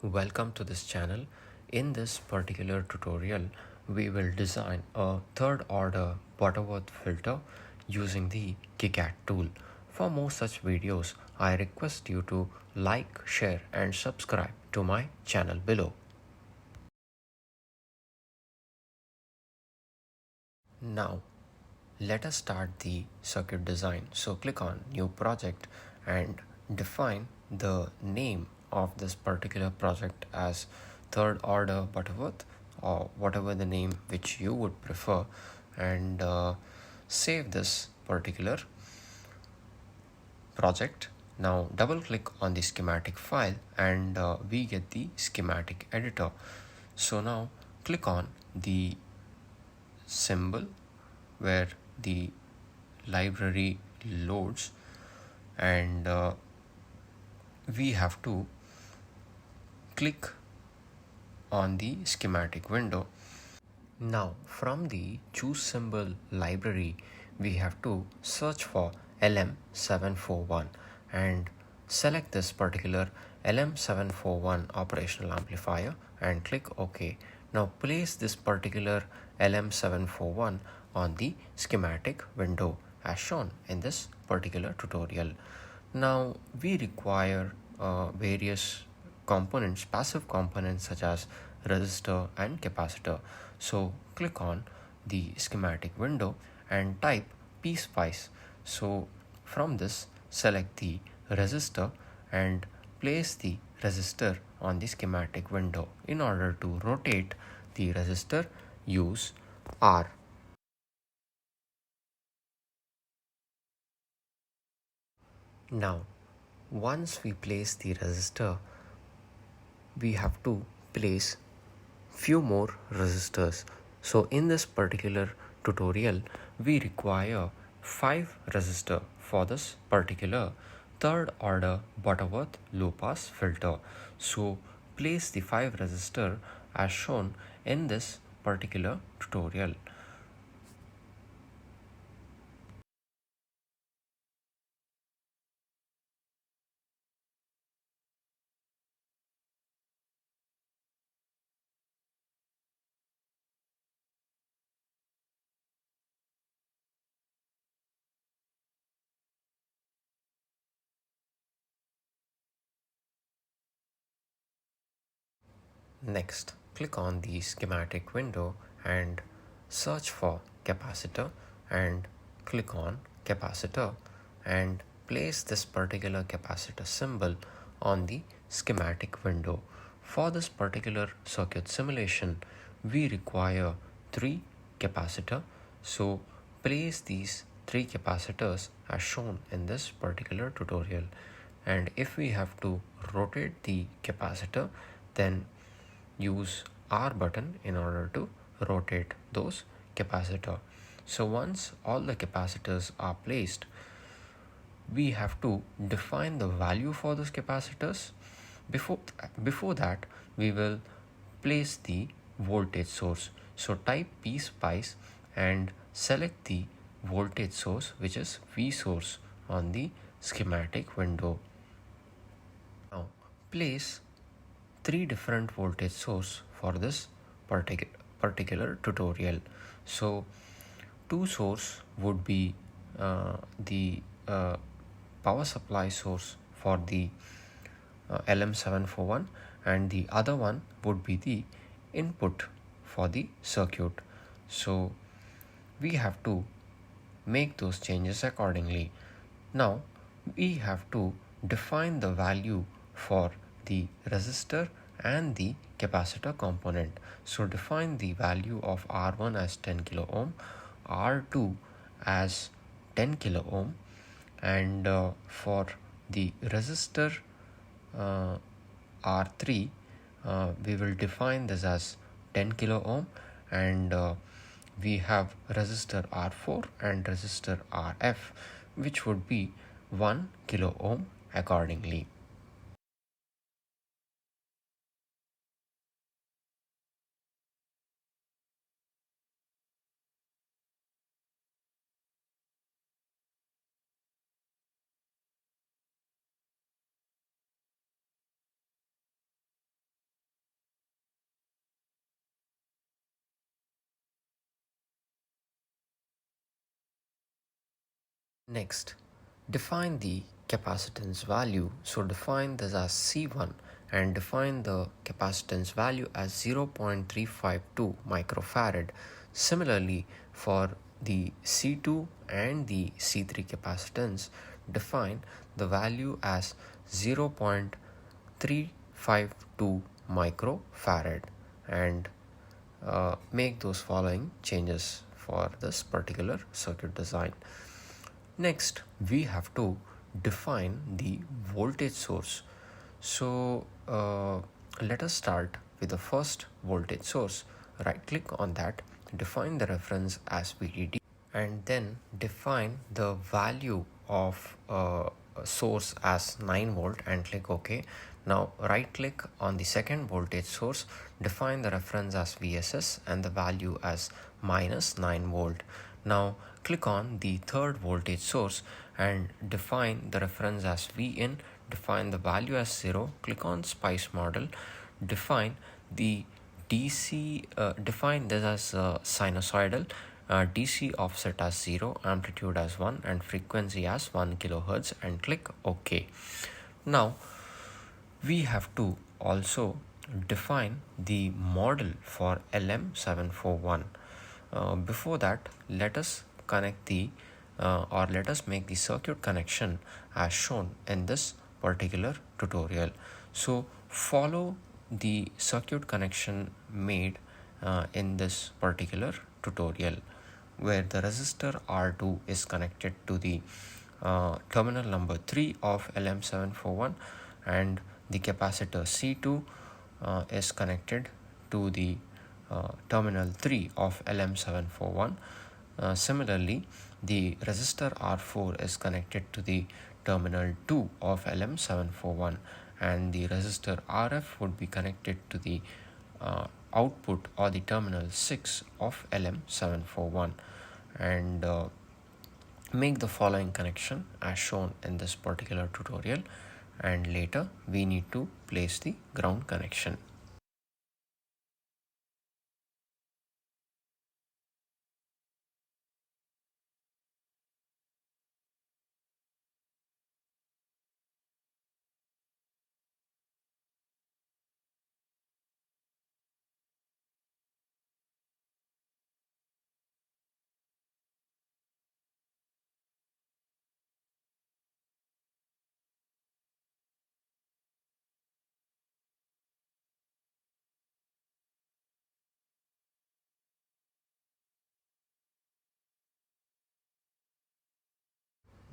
Welcome to this channel. In this particular tutorial, we will design a third order Butterworth filter using the kicad tool. For more such videos, I request you to like, share and subscribe to my channel below. Now, let us start the circuit design. So click on new project and define the name of this particular project as third order Butterworth or whatever the name which you would prefer, and save this particular project. Now double click on the schematic file and we get the schematic editor. So now click on the symbol where the library loads, and we have to click on the schematic window. Now from the choose symbol library, we have to search for LM741 and select this particular LM741 operational amplifier and click OK. Now place this particular LM741 on the schematic window as shown in this particular tutorial. Now we require various components, passive components such as resistor and capacitor. So click on the schematic window and type pSpice. So from this, select the resistor and place the resistor on the schematic window. In order to rotate the resistor, use R. Now, once we place the resistor, we have to place few more resistors. So in this particular tutorial, we require 5 resistor for this particular third order Butterworth low pass filter. So place the 5 resistor as shown in this particular tutorial. Next, click on the schematic window and search for capacitor and click on capacitor and place this particular capacitor symbol on the schematic window. For this particular circuit simulation, we require 3 capacitor. So place these 3 capacitors as shown in this particular tutorial. And if we have to rotate the capacitor, then use R button in order to rotate those capacitor. So once all the capacitors are placed, we have to define the value for those capacitors. Before that, we will place the voltage source. So type pSpice and select the voltage source, which is V source, on the schematic window. Now place 3 different voltage source for this particular tutorial. So 2 source would be the power supply source for the LM741, and the other one would be the input for the circuit. So we have to make those changes accordingly. Now we have to define the value for the resistor and the capacitor component. So define the value of R1 as 10 kilo ohm, R2 as 10 kilo ohm, and for the resistor R3, we will define this as 10 kilo ohm, and we have resistor R4 and resistor RF, which would be 1 kilo ohm accordingly. Next, define the capacitance value. So define this as C1 and define the capacitance value as 0.352 microfarad. Similarly, for the C2 and the C3 capacitance, define the value as 0.352 microfarad and make those following changes for this particular circuit design. Next, we have to define the voltage source. So let us start with the first voltage source. Right click on that, define the reference as VDD, and then define the value of source as 9 volt and click OK. Now right click on the second voltage source, define the reference as VSS and the value as minus 9 volt. Now click on the third voltage source and define the reference as Vin, define the value as 0, click on Spice model, define the DC, define this as sinusoidal, DC offset as 0, amplitude as 1 and frequency as 1 kilohertz and click OK. Now we have to also define the model for LM741. Before that, let us connect the or let us make the circuit connection as shown in this particular tutorial. So follow the circuit connection made in this particular tutorial, where the resistor R2 is connected to the terminal number 3 of LM741 and the capacitor C2 is connected to the terminal 3 of LM741. Similarly, the resistor R4 is connected to the terminal 2 of LM741 and the resistor RF would be connected to the output or the terminal 6 of LM741 and make the following connection as shown in this particular tutorial, and later we need to place the ground connection.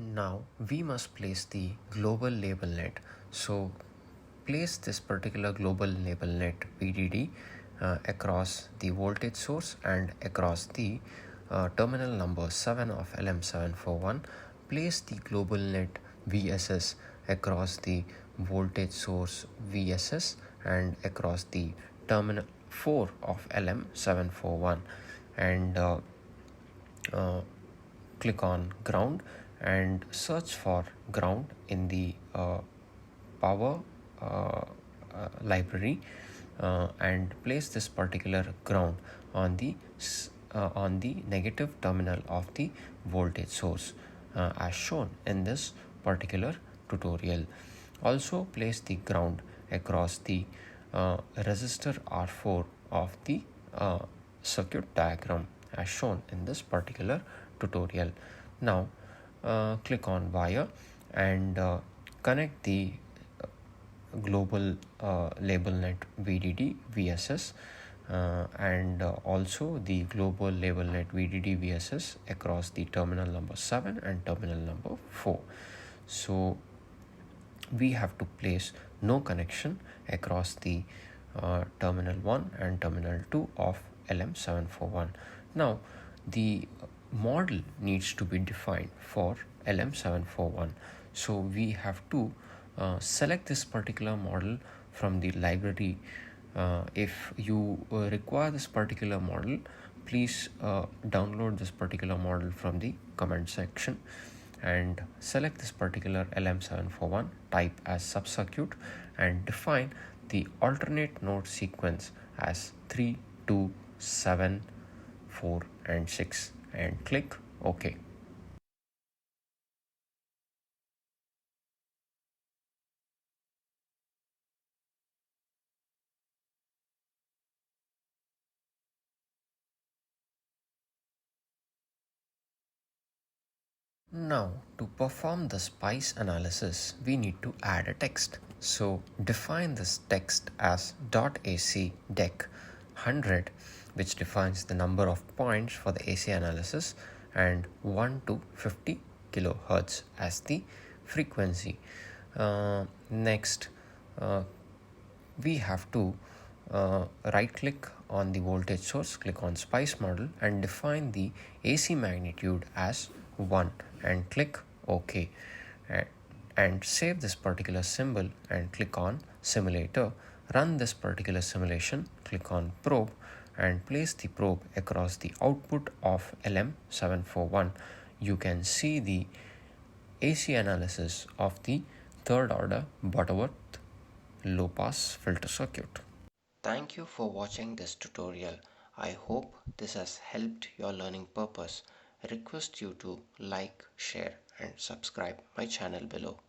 Now we must place the global label net. So place this particular global label net VDD across the voltage source and across the terminal number 7 of LM741. Place the global net VSS across the voltage source VSS and across the terminal 4 of LM741 and click on ground and search for ground in the power library and place this particular ground on the negative terminal of the voltage source as shown in this particular tutorial. Also place the ground across the resistor R4 of the circuit diagram as shown in this particular tutorial. Now click on wire and connect the global label net VDD VSS and also the global label net VDD VSS across the terminal number 7 and terminal number 4. So we have to place no connection across the terminal 1 and terminal 2 of LM741. Now the model needs to be defined for LM741. So we have to select this particular model from the library. If you require this particular model, please download this particular model from the comment section and select this particular LM741, type as subcircuit and define the alternate node sequence as 3, 2, 7, 4 and 6 and click OK. Now, to perform the spice analysis, we need to add a text. So, define this text as .ac dec 100, which defines the number of points for the AC analysis, and 1 to 50 kilohertz as the frequency. Next, we have to right click on the voltage source, click on spice model and define the AC magnitude as 1 and click OK, and save this particular symbol and click on simulator. Run this particular simulation, click on probe and place the probe across the output of LM741. You can see the AC analysis of the third order Butterworth low pass filter circuit. Thank you for watching this tutorial. I hope this has helped your learning purpose. I request you to like, share and subscribe my channel below.